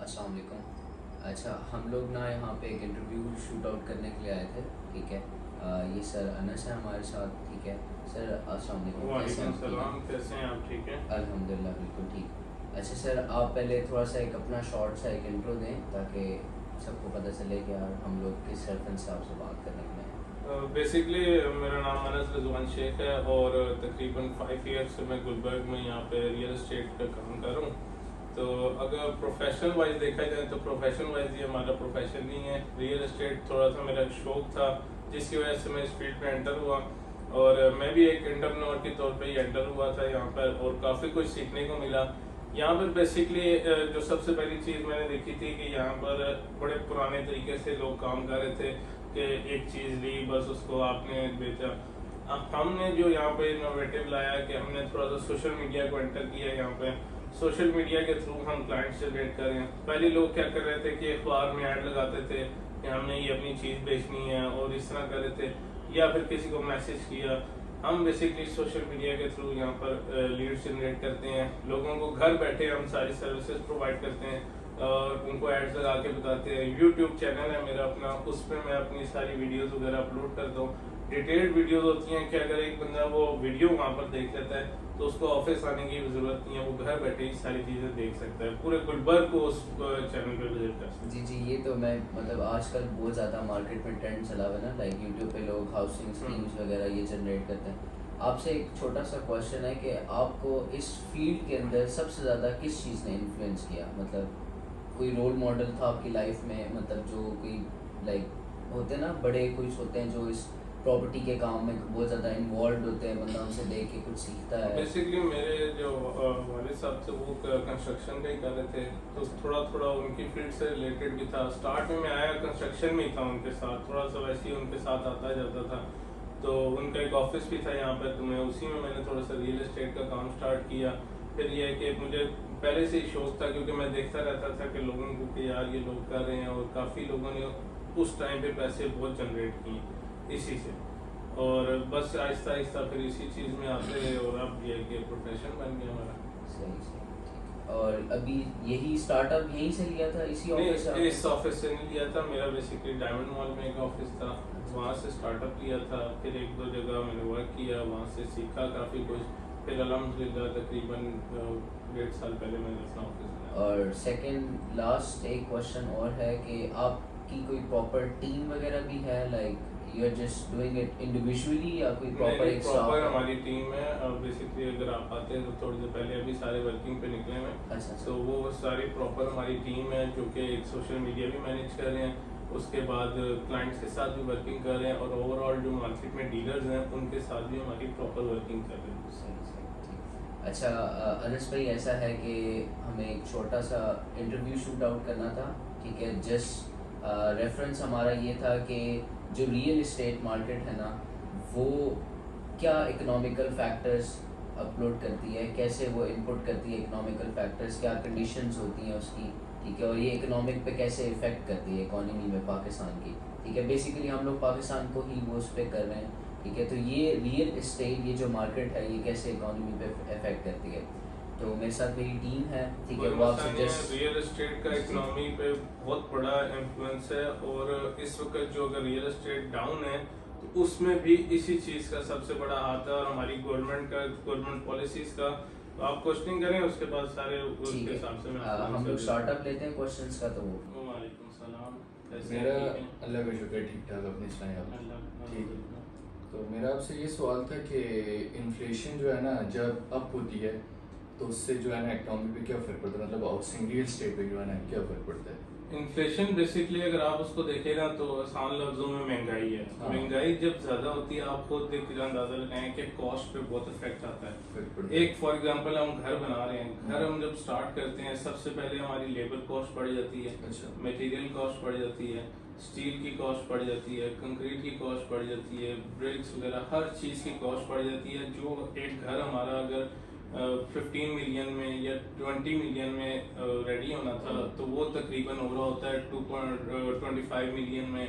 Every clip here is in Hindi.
अस्सलाम वालेकुम। अच्छा, हम लोग ना यहाँ पे एक इंटरव्यू शूट आउट करने के लिए आए थे, ठीक है। ये सर अनस है हमारे साथ, ठीक है। सर अस्सलाम वालेकुम, कैसे हैं वालेकुम आप? ठीक सलाम, है, कैसे हैं आप? ठीक है। अल्हम्दुलिल्लाह बिल्कुल ठीक। अच्छा सर, आप पहले थोड़ा सा एक अपना शॉर्ट सा एक इंट्रो दें ताकि सबको पता चले कि यार हम लोग किस रेफरेंस से आपसे बात करने के लिए आए। बेसिकली मेरा नाम अनस रिजवान शेख है और तकरीबन 5 ईयर से मैं गुलबर्ग में यहाँ पे रियल एस्टेट का काम कर रहा हूँ। तो अगर प्रोफेशनल वाइज देखा जाए तो प्रोफेशनल वाइज ये हमारा प्रोफेशन नहीं है। रियल एस्टेट थोड़ा सा मेरा शौक था जिसकी वजह से मैं इस फील्ड में एंटर हुआ और मैं भी एक एंटरप्रेन्योर के तौर पे ही एंटर हुआ था यहाँ पर और काफ़ी कुछ सीखने को मिला। यहाँ पर बेसिकली जो सबसे पहली चीज़ मैंने देखी थी कि यहाँ पर बड़े पुराने तरीके से लोग काम कर रहे थे कि एक चीज़ ली बस उसको आपने बेचा। अब हमने जो यहाँ पे इनोवेटिव लाया कि हमने थोड़ा सा सोशल मीडिया को एंटर किया। यहाँ पे सोशल मीडिया के थ्रू हम क्लाइंट जनरेट कर रहे हैं। पहले लोग क्या कर रहे थे कि अखबार में ऐड लगाते थे कि हमने ये अपनी चीज़ बेचनी है और इस तरह कर रहे थे, या फिर किसी को मैसेज किया। हम बेसिकली सोशल मीडिया के थ्रू यहाँ पर लीड्स जनरेट करते हैं। लोगों को घर बैठे हम सारी सर्विसेज प्रोवाइड करते हैं और उनको एड्स लगा के बताते हैं। यूट्यूब चैनल है मेरा अपना, उस पर मैं अपनी सारी वीडियोस वगैरह अपलोड करता हूँ। डिटेल्ड वीडियोस होती हैं कि अगर एक बंदा वो वीडियो वहाँ पर देख लेता है तो उसको ऑफिस आने की ज़रूरत नहीं है, वो घर बैठे ही सारी चीज़ें देख सकता है। पूरे गुलबर्ग को उस चैनल पर विजिट कर सकता है। जी जी, ये तो मैं मतलब आजकल बहुत ज़्यादा मार्केट में ट्रेंड चला हुआ है ना, लाइक यूट्यूब पे लोग हाउसिंग स्कीम्स वगैरह ये जनरेट करते हैं। आपसे एक छोटा सा क्वेश्चन है कि आपको इस फील्ड के अंदर सबसे ज़्यादा किस चीज़ ने इन्फ्लुएंस किया? मतलब कोई रोल मॉडल था आपकी लाइफ में, मतलब जो कोई लाइक होते हैं ना बड़े कुछ होते हैं जो इस प्रॉपर्टी के काम में बहुत ज़्यादा इन्वॉल्व होते हैं, बंदा उनसे देख के कुछ सीखता है। बेसिकली मेरे जो वालिद साहब थे वो कंस्ट्रक्शन का ही कर रहे थे, तो थोड़ा थोड़ा उनकी फील्ड से रिलेटेड भी था। स्टार्ट में मैं आया कंस्ट्रक्शन में ही था उनके साथ, थोड़ा सा वैसे ही उनके साथ आता जाता था। तो उनका एक ऑफिस भी था यहाँ पर, तो मैं उसी में मैंने थोड़ा सा रियल एस्टेट का काम स्टार्ट किया। फिर ये है कि मुझे पहले से ही शौक था क्योंकि मैं देखता रहता था कि लोगों को कि यार ये लोग कर रहे हैं और काफ़ी लोगों ने उस टाइम पे पैसे बहुत जनरेट किए इसी से। और बस आहिस्ता आहिस्ता फिर इसी चीज़ में आते हैं और अब ये है कि प्रोफेशन बन गया हमारा। सही सही, ठीक। और अभी यही स्टार्टअप यहीं से लिया था, इसी ऑफिस से नहीं, इस ऑफिस से नहीं लिया था। मेरा बेसिकली डायमंड मॉल में एक ऑफिस था, वहाँ से स्टार्टअप लिया था। फिर एक दो जगह मैंने वर्क किया, वहाँ से सीखा काफ़ी कुछ। फिर अल्हम्दुलिल्लाह तकरीबन 1.5 साल पहले मैंने अपना ऑफिस बनाया। और सेकंड लास्ट एक क्वेश्चन और है कि आपकी कोई प्रॉपर टीम वगैरह भी है, like you are just doing it individually या कोई प्रॉपर एक स्टाफ प्रॉपर है? हमारी टीम है। और बेसिकली अगर आप आते हैं तो थोड़ी देर पहले अभी सारे वर्किंग पे निकले हुए हैं। अच्छा तो वो सारी प्रॉपर हमारी टीम है जो कि एक सोशल मीडिया भी मैनेज कर रहे हैं, उसके बाद क्लाइंट्स के साथ भी वर्किंग कर रहे हैं और ओवरऑल जो मार्केट में डीलर्स हैं उनके साथ भी हमारी प्रॉपर वर्किंग कर रहे हैं। सही सही, ठीक। अच्छा अनस भाई, ऐसा है कि हमें एक छोटा सा इंटरव्यू शूट आउट करना था, ठीक है। जस्ट रेफरेंस हमारा ये था कि जो रियल इस्टेट मार्केट है ना, वो क्या इकोनॉमिकल फैक्टर्स अपलोड करती है, कैसे वो इनपुट करती है इकोनॉमिकल फैक्टर्स, क्या कंडीशंस होती हैं उसकी, ठीक है। और ये इकोनॉमिक पे कैसे इफ़ेक्ट करती है इकोनॉमी में पाकिस्तान की, ठीक है। बेसिकली हम लोग पाकिस्तान को ही वो उस पर कर रहे हैं, ठीक है। तो ये रियल इस्टेट, ये जो मार्केट है, ये कैसे इकोनॉमी पे इफ़ेक्ट करती है। तो मेरे साथ मेरी टीम है, ठीक है। वो आपसे जस्ट रियल एस्टेट का इकोनॉमी पे बहुत बड़ा इन्फ्लुएंस है और इस वक्त जो अगर रियल एस्टेट डाउन है तो उसमें भी इसी चीज़ का सबसे बड़ा हाथ है और हमारी गवर्नमेंट पॉलिसीज का। तो आप क्वेश्चनिंग करें उसके बाद सारे उसके ठीक हिसाब से मैं है। आपको हम आंसर लोग देता स्टार्टअप लेते हैं क्वेश्चंस का, तो वो हूँ। वालेकुम सलाम, कैसे हैं? मेरा ठीक हैं? अल्लाह का शुक्र ठीक ठाक, अपनी सुनाए आप? अल्लाह ठीक। अल्हम्दुलिल्लाह। तो मेरा आपसे ये सवाल था कि इन्फ्लेशन जो है ना जब अप होती है तो उससे जो है ना इकोनॉमी पे क्या फ़र्क पड़ता है, मतलब हाउसिंग रियल स्टेट पे जो है ना क्या फ़र्क पड़ता है? इन्फ्लेशन बेसिकली अगर आप उसको देखेगा तो आसान लफ्जों में महंगाई है। हाँ। महंगाई जब ज्यादा होती है आप खुद देख कर अंदाजा लगाएं कि कॉस्ट पे बहुत इफेक्ट आता है। फ़र्क पड़ता है। एक फॉर एग्जांपल हम घर बना रहे हैं, घर हम जब स्टार्ट करते हैं सबसे पहले हमारी लेबर कॉस्ट बढ़ जाती है, अच्छा। मटेरियल कॉस्ट बढ़ जाती है, स्टील की कॉस्ट बढ़ जाती है, कंक्रीट की कॉस्ट बढ़ जाती है, ब्रिक्स वगैरह हर चीज़ की कॉस्ट बढ़ जाती है। जो एक घर हमारा अगर 15 मिलियन में या 20 मिलियन में रेडी होना था तो वो तकरीबन हो रहा होता है 2.25 मिलियन में,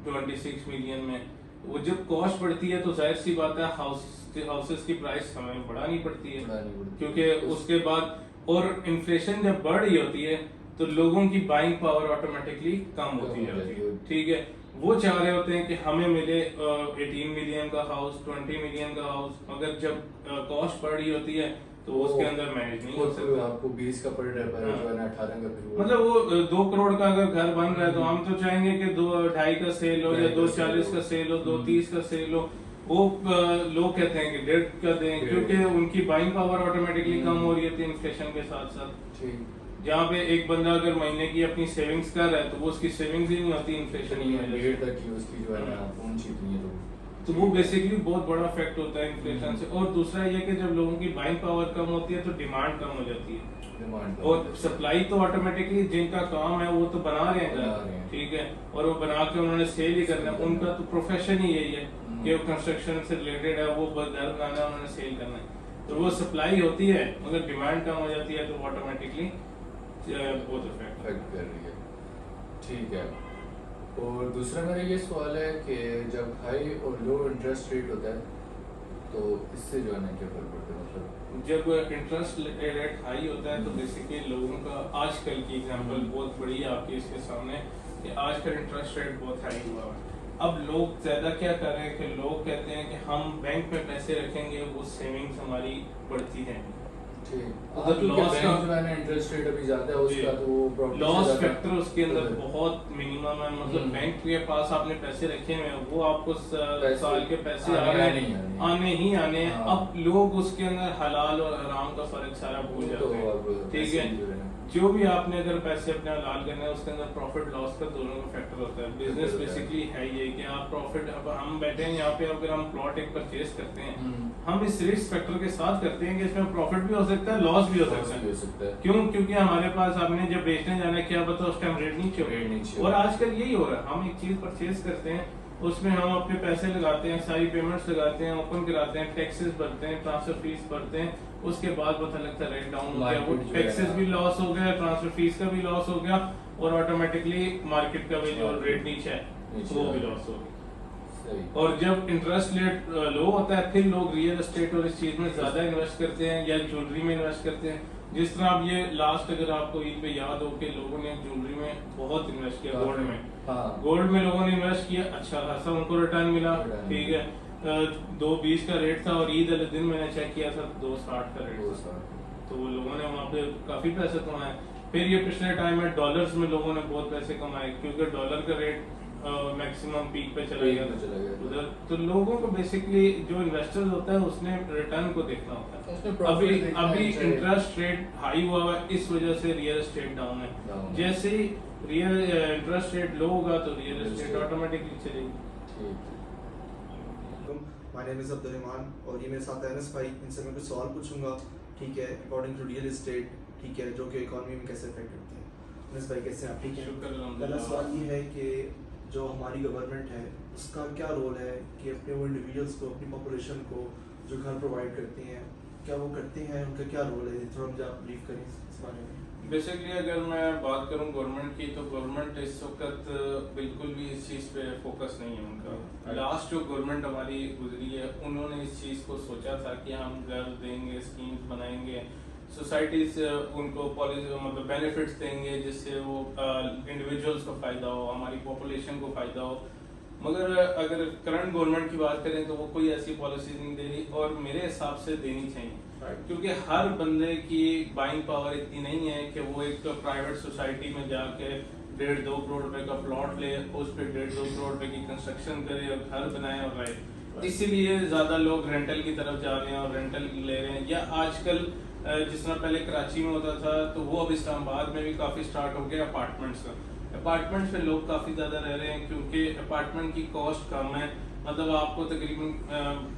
26 मिलियन में। वो जब कॉस्ट बढ़ती है तो जाहिर सी बात है हाउसेस की प्राइस हमें बढ़ानी पड़ती है, क्योंकि उसके बाद और इन्फ्लेशन जब बढ़ रही होती है तो लोगों की बाइंग पावर ऑटोमेटिकली कम होती कम हो जाती जाती है। है। ठीक है, वो चाह रहे होते हैं कि हमें मिले 18 मिलियन का हाउस, 20 मिलियन का हाउस, मगर जब कॉस्ट बढ़ रही होती है तो वो उसके अंदर मैनेज नहीं हो सकता। आपको 20 का पड़ रहा है, पर हाँ। जो है ना 18 का, फिर वो मतलब वो 2 करोड़ का अगर घर बन रहा है तो हम तो चाहेंगे कि 2.5 का सेल हो, या 2.40 का सेल हो, 2.30 का सेल हो। वो लोग कहते हैं कि 1.5 का दें, क्योंकि उनकी बाइंग पावर ऑटोमेटिकली कम हो रही है इन्फ्लेशन के साथ साथ। ठीक, जहाँ पे एक बंदा अगर महीने की अपनी सेविंग्स कर रहा है तो वो उसकी सेविंग्स ही नहीं होती इन्फ्लेशन की वजह से। 1.5 तक की उसकी जो है ना पहुंच इतनी है, तो वो बेसिकली बहुत बड़ा इफेक्ट होता है इन्फ्लेशन से। और दूसरा ये कि जब लोगों की बाइंग पावर कम होती है तो डिमांड कम हो जाती है, डिमांड और सप्लाई तो ऑटोमेटिकली जिनका काम है वो तो बना रहे हैं बना घर, रहे हैं। ठीक है, और वो बना के उन्होंने सेल ही करना है, उनका तो प्रोफेशन ही यही है कि वो कंस्ट्रक्शन से रिलेटेड है, वो घर बनाना है, उन्होंने सेल करना है। तो वो सप्लाई होती है मगर डिमांड कम हो जाती है तो ऑटोमेटिकली बहुत इफेक्ट इफेक्ट कर रही है। ठीक है, और दूसरा मेरा ये सवाल है कि जब हाई और लो इंटरेस्ट रेट होता है तो इससे जो है ना क्या फर्क पड़ता है? मतलब जब इंटरेस्ट रेट हाई होता है तो बेसिकली लोगों का आजकल की एग्जांपल बहुत बड़ी है आपके इसके सामने कि आजकल इंटरेस्ट रेट बहुत हाई हुआ है। अब लोग ज्यादा क्या कर रहे हैं कि लोग कहते हैं कि हम बैंक में पैसे रखेंगे, वो सेविंग्स हमारी बढ़ती रहेंगी। ठीक, उधर क्योंकि loss बैंक का- जो है ना इंटरेस्ट रेट अभी ज्यादा है उसका, तो वो प्रॉफिट लॉस से ज्यादा- फैक्टर उसके अंदर उधर- बहुत मिनिमम है। मतलब हम्म। बैंक के पास आपने पैसे रखे हुए हैं, वो आपको पैसे साल के पैसे आ आने रहे नहीं हैं, आने। आने ही आने हैं। हाँ। अब लोग उसके अंदर हलाल और हराम का फर्क सारा भूल तो जाते हैं, अब ठीक ऐसे है। ही जो है ना, जो भी आपने अगर पैसे अपने हलाल करने हैं उसके अंदर प्रॉफिट लॉस का दोनों का फैक्टर होता है। बिजनेस होता है। बेसिकली है ये कि आप प्रॉफिट, अब हम बैठे हैं यहाँ पे, अगर हम प्लॉट एक परचेज करते हैं, हम इस रिस्क फैक्टर के साथ करते हैं कि इसमें प्रॉफिट भी हो सकता है, लॉस भी हो loss सकता भी है। हो सकता है। क्यों? क्योंकि हमारे पास आपने जब बेचने जाना है, क्या पता उस टाइम रेट नीचे हो। रेट नीचे हो। और आजकल यही हो रहा है, हम एक चीज परचेज करते हैं, उसमें हम अपने पैसे लगाते हैं, सारी पेमेंट्स लगाते हैं, ओपन कराते हैं, टैक्सेस भरते हैं, ट्रांसफर फीस भरते हैं, उसके बाद पता लगता है रेट डाउन हो गया, वो Market जो है टैक्सेस ना- भी लॉस हो गया, ट्रांसफर फीस का भी लॉस हो गया, और ऑटोमेटिकली मार्केट का भी जो Market रेट नीचे है नीचे वो आ भी गया। लॉस हो गया। सही। और जब इंटरेस्ट रेट लो होता है फिर लोग रियल एस्टेट और इस चीज में ज्यादा इन्वेस्ट करते हैं या ज्वेलरी में इन्वेस्ट करते हैं। जिस तरह अब ये लास्ट अगर आपको ईद पे याद हो कि लोगों ने ज्वेलरी में बहुत इन्वेस्ट किया, गोल्ड में। हाँ, गोल्ड में लोगों ने इन्वेस्ट किया, अच्छा खासा उनको रिटर्न मिला, रिटर्न ठीक है। 2.20 का रेट था और ईद वाले दिन मैंने चेक किया था 2.60 का रेट वो था। साथ। तो वो लोगों ने वहाँ पे काफी पैसे कमाए। फिर ये पिछले टाइम में डॉलर्स में लोगों ने बहुत पैसे कमाए, क्योंकि डॉलर का रेट मैक्सिमम पीक पे चला Peak गया पे चला गया। उधर। तो लोगों को बेसिकली जो इन्वेस्टर्स होता है उसने रिटर्न को देखना होता उसने है। profit अभी देखना अभी है, चाहे- इंटरेस्ट रेट हाई हुआ है, इस वजह से रियल एस्टेट डाउन है। Down है। जैसे ही रियल इंटरेस्ट रेट लो होगा तो real Real estate estate automatically चलेगी। ठीक। माय नेम इज़ अब्दुलरहमान और ये मेरे साथ है अनस भाई। इनसे मैं कुछ सवाल पूछूंगा, ठीक है, अकॉर्डिंग टू रियल एस्टेट, ठीक है, जो कि इकोनॉमी में कैसे इफेक्ट करती है। अनस भाई कैसे हैं आप? ठीक है। शुक्र पहला अल्हम्दुलिल्लाह। सवाल ये है कि जो हमारी गवर्नमेंट है उसका क्या रोल है कि अपने वो इंडिविजुअल्स को, अपनी पॉपुलेशन को जो घर प्रोवाइड करती हैं, क्या वो करते हैं, उनका क्या रोल है? थोड़ा मुझे आप ब्रीफ करें इस बारे में। बेसिकली अगर मैं बात करूं गवर्नमेंट की, तो गवर्नमेंट इस वक्त बिल्कुल भी इस चीज़ पे फोकस नहीं है उनका। लास्ट जो गवर्नमेंट हमारी गुजरी है उन्होंने इस चीज़ को सोचा था कि हम घर देंगे, स्कीम्स बनाएंगे, सोसाइटीज उनको पॉलिसी मतलब बेनिफिट्स देंगे जिससे वो इंडिविजुअल्स को फ़ायदा हो, हमारी पॉपुलेशन को फ़ायदा हो। मगर अगर करंट गवर्नमेंट की बात करें तो वो कोई ऐसी पॉलिसी नहीं दे रही, और मेरे हिसाब से देनी चाहिए, क्योंकि हर बंदे की बाइंग पावर इतनी नहीं है कि वो एक प्राइवेट सोसाइटी में जाके 1.5-2 करोड़ रुपए का प्लॉट ले, उस पर 1.5-2 करोड़ रुपए की कंस्ट्रक्शन करे और घर बनाए और रहे। इसीलिए ज्यादा लोग रेंटल की तरफ जा रहे हैं और रेंटल ले रहे हैं। या आजकल जिस तरह पहले कराची में होता था तो वो अब इस्लामाबाद में भी काफी स्टार्ट हो गया अपार्टमेंट्स का। अपार्टमेंट्स में लोग काफी ज्यादा रह रहे हैं क्योंकि अपार्टमेंट की कॉस्ट कम है। मतलब आपको तकरीबन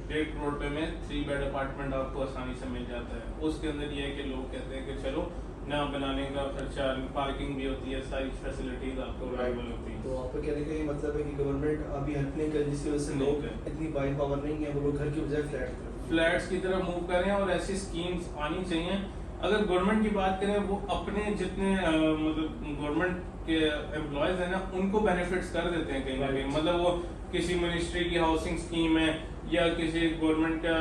1.5 करोड़ रुपए में 3 बेड अपार्टमेंट आपको आसानी से मिल जाता है। उसके अंदर ये है कि लोग कहते हैं कि चलो ना बनाने का खर्चा, पार्किंग भी होती है, सारी फैसिलिटीज आपको अवेलेबल होती है। तो आपका कहने का ये मतलब है कि गवर्नमेंट अभी हेल्प नहीं कर रही, जिसकी वजह से नहीं लोग कर। इतनी बाइंग पावर नहीं है, वो लोग घर की बजाय फ्लैट फ्लैट्स की तरफ मूव करें और ऐसी स्कीम्स आनी चाहिए। अगर गवर्नमेंट की बात करें, वो अपने जितने मतलब गवर्नमेंट के एम्प्लॉयज है ना, उनको बेनिफिट्स कर देते हैं कहीं ना कहीं। मतलब वो किसी मिनिस्ट्री की हाउसिंग स्कीम है या किसी गवर्नमेंट का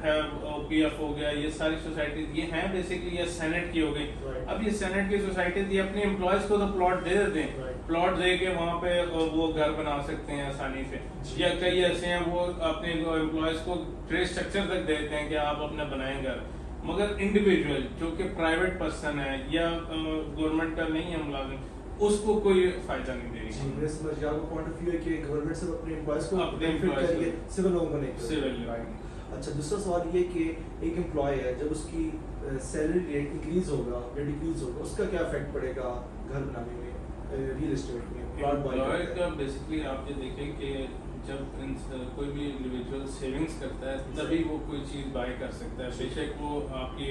है, OPF हो गया, ये सारी सोसाइटीज ये हैं बेसिकली, या सेनेट की हो गई। अब ये सेनेट की सोसाइटीज ये अपने एम्प्लॉयज को तो प्लॉट दे देते हैं, प्लॉट दे के वहाँ पे वो घर बना सकते हैं आसानी से। या कई ऐसे हैं वो अपने एम्प्लॉयज को ट्रेड स्ट्रक्चर तक देते हैं कि आप अपना बनाएं घर। मगर इंडिविजुअल जो कि प्राइवेट पर्सन है या गवर्नमेंट का नहीं है मुलाजिम, उसको कोई फायदा नहीं दे जी, मैं समझ गया। आपका पॉइंट ऑफ व्यू है कि गवर्नमेंट सिर्फ अपने एम्प्लॉयज को अपने बेनिफिट employees करेंगे, को। सिविल लोगों को नहीं। Civil। राइट। अच्छा, दूसरा सवाल ये कि एक एम्प्लॉय है, जब उसकी सैलरी रेट इंक्रीज होगा या डिक्रीज होगा, उसका क्या इफेक्ट पड़ेगा घर बनाने में, रियल एस्टेट में, प्लॉट बाय एम्प्लॉय करते का हैं? बेसिकली आप ये देखें कि जब कोई भी इंडिविजुअल सेविंग्स करता है तभी वो कोई चीज़ बाय कर सकता है। बेशक वो आपकी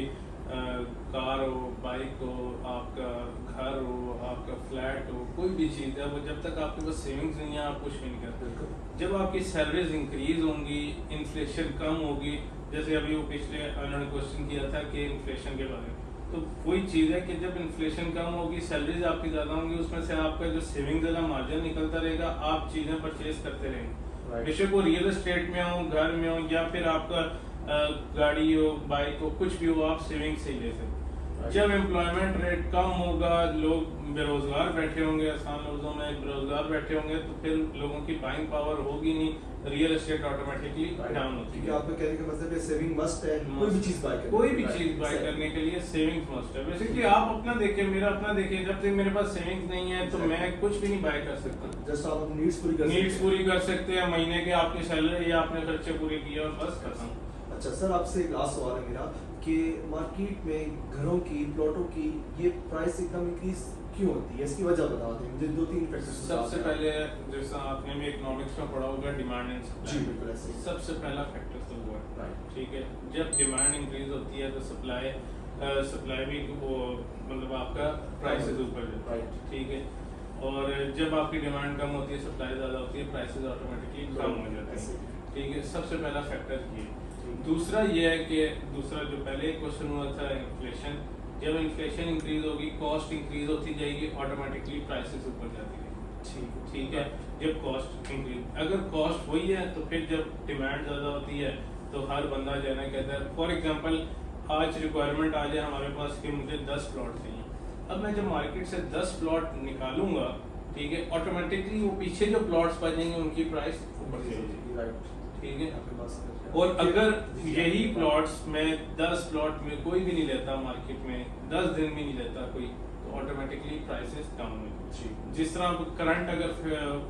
कार हो, बाइक हो, आपका घर हो, आपका फ्लैट हो, कोई भी चीज़ है, वो जब तक आपके पास सेविंग्स नहीं है आप कुछ नहीं कर सकते। जब आपकी सैलरीज इंक्रीज होंगी, इन्फ्लेशन कम होगी, जैसे अभी वो पिछले उन्होंने क्वेश्चन किया था कि इन्फ्लेशन के बारे में, तो वही चीज़ है कि जब इन्फ्लेशन कम होगी, सैलरीज आपकी ज़्यादा होंगी, उसमें से आपका जो सेविंग्स वाला मार्जिन निकलता रहेगा, आप चीज़ें परचेज करते रहेंगे। बेशक वो रियल एस्टेट में हो, घर में हो, या फिर आपका गाड़ी हो, बाइक हो, कुछ भी हो, आप सेविंग से ही ले सकते। जब एम्प्लॉयमेंट रेट कम होगा, लोग बेरोजगार बैठे होंगे, आसान लफ्जों में बेरोजगार बैठे होंगे, तो फिर लोगों की बाइंग पावर होगी नहीं, रियल एस्टेट ऑटोमेटिकली डाउन होती है। आपका कहने का मतलब है सेविंग मस्ट है, कोई भी चीज बाय करने कोई भी चीज बाय करने के लिए सेविंग्स मस्ट है। बेसिकली आप अपना देखिए, मेरा अपना देखिए, जब तक मेरे पास सेविंग्स नहीं है तो मैं कुछ भी नहीं बाय कर सकता। जस्ट आप अपनी नीड्स पूरी कर नीड्स पूरी कर सकते हैं, महीने के आपकी सैलरी या आपने खर्चे पूरे किए और बस खत्म। अच्छा सर, आपसे एक लास्ट सवाल है मेरा कि मार्केट में घरों की, प्लॉटों की ये प्राइस एकदम इंक्रीज क्यों होती है, इसकी वजह बता दें मुझे। 2-3 फैक्टर्स। सबसे पहले जैसा आपने भी इकोनॉमिक्स में पढ़ा होगा, डिमांड एंड जी सप्लाई। बिल्कुल ऐसे ही। सबसे पहला फैक्टर तो वो है, राइट। ठीक है। जब डिमांड इंक्रीज होती है तो सप्लाई भी वो मतलब आपका प्राइसेस ऊपर जाता है, राइट। ठीक है। और जब आपकी डिमांड कम होती है, सप्लाई ज़्यादा होती है, प्राइसेस ऑटोमेटिकली कम हो जाते हैं, ठीक है। सबसे पहला फैक्टर ये। दूसरा ये है कि दूसरा जो पहले क्वेश्चन हुआ था, इन्फ्लेशन। जब इन्फ्लेशन इंक्रीज होगी, कॉस्ट इंक्रीज होती जाएगी, ऑटोमेटिकली प्राइसेस ऊपर जाती है, ठीक है। जब कॉस्ट इंक्रीज, अगर कॉस्ट वही है तो फिर जब डिमांड ज़्यादा होती है तो हर बंदा जो है ना कहता है, फॉर एग्जांपल आज रिक्वायरमेंट आ जाए हमारे पास कि मुझे 10 प्लॉट चाहिए। अब मैं जब मार्केट से 10 प्लॉट निकालूंगा, ठीक है, ऑटोमेटिकली वो पीछे जो प्लॉट्स बचेंगे उनकी प्राइस ऊपर जाएगी, ठीक है। और अगर यही प्लॉट्स में 10 प्लॉट में कोई भी नहीं लेता मार्केट में, 10 दिन भी नहीं लेता कोई, तो ऑटोमेटिकली प्राइसेस कम होंगे। जिस तरह करंट अगर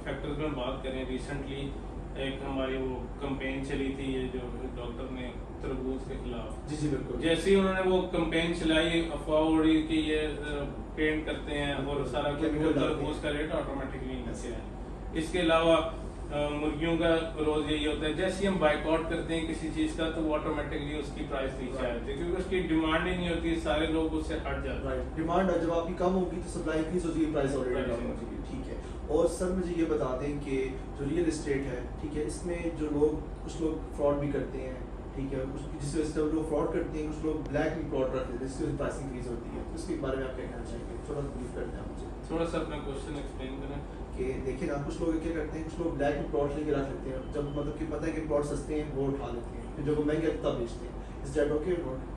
फैक्टर्स में बात करें, रिसेंटली एक हमारी वो कैंपेन चली थी, ये जो डॉक्टर ने तरबूज के खिलाफ, जी बिल्कुल। जैसे ही उन्होंने वो कैंपेन चलाई, अफवाह उड़ी कि ये पेंट करते हैं और सारा केमिकल, तरबूज का रेट ऑटोमेटिकली नीचे है। इसके अलावा मुर्गियों का रोज यही होता है, जैसे ही हम बाइकआउट करते हैं किसी चीज का तो वो ऑटोमेटिकली उसकी प्राइस नीचे आ जाती है, क्योंकि उसकी डिमांड ही नहीं होती, सारे लोग उससे हट जाते हैं। डिमांड जब आपकी कम होगी तो सप्लाई इंक्रीज होती है, प्राइस ऑलरेडी डाउन हो जाएगी, ठीक है। और सर मुझे ये बता दें कि जो रियल एस्टेट है, ठीक है, इसमें जो लोग, कुछ लोग फ्रॉड भी करते हैं, ठीक है, जिस वजह से लोग फ्रॉड करते हैं, कुछ लोग ब्लैक में प्लॉट रखते हैं, जिससे प्राइस इंक्रीज होती है। इसके बारे में आप क्या कहना चाहेंगे, थोड़ा ब्रीफ करते हैं मुझे। थोड़ा सा अपना क्वेश्चन एक्सप्लेन करें। कि देखिए ना, कुछ लोग क्या करते हैं, कुछ लोग ब्लैक में प्लॉट लेके रख लेते हैं, जब मतलब कि पता है कि प्लॉट सस्ते हैं वो उठा लेते हैं, फिर जब वो महंगे तब बेचते हैं। इस दैट ओके नॉट?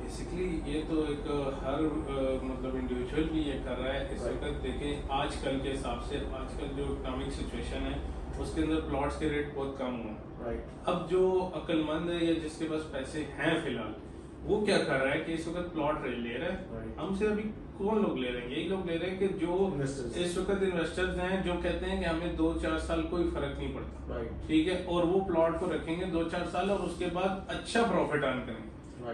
बेसिकली ये तो एक हर मतलब इंडिविजुअल भी ये कर रहा है इस वक्त। देखें आजकल के हिसाब से, आजकल जो इकोनॉमिक सिचुएशन है उसके अंदर प्लॉट्स के रेट बहुत कम हुए, राइट। अब जो अक्लमंद है या जिसके पास पैसे हैं फिलहाल, वो क्या कर रहा है कि इस वक्त प्लॉट ले रहा है। हमसे अभी कौन लोग ले रहे हैं? यही लोग ले रहे हैं कि जो इस वक्त इन्वेस्टर्स हैं, जो कहते हैं कि हमें 2-4 साल कोई फर्क नहीं पड़ता, ठीक है, और वो प्लॉट को रखेंगे 2-4 साल और उसके बाद अच्छा प्रॉफिट अर्न करेंगे।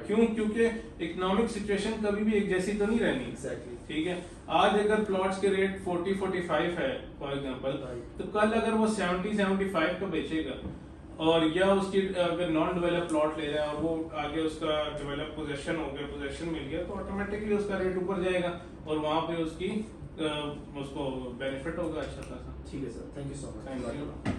क्यों? क्योंकि इकोनॉमिक सिचुएशन कभी भी एक जैसी तो नहीं रहनी, ठीक है। आज अगर प्लॉट्स के रेट 40-45 है फॉर एग्जांपल, तो कल अगर वो 70-75 का बेचेगा और या उसकी अगर नॉन डेवलप प्लॉट ले रहा है और वो आगे उसका डेवलप पोजीशन हो गया, पोजीशन मिल गया, तो ऑटोमेटिकली उसका रेट ऊपर जाएगा और वहां पे उसकी उसको बेनिफिट होगा अच्छा खासा। ठीक है sir, thank you so much. Thank you.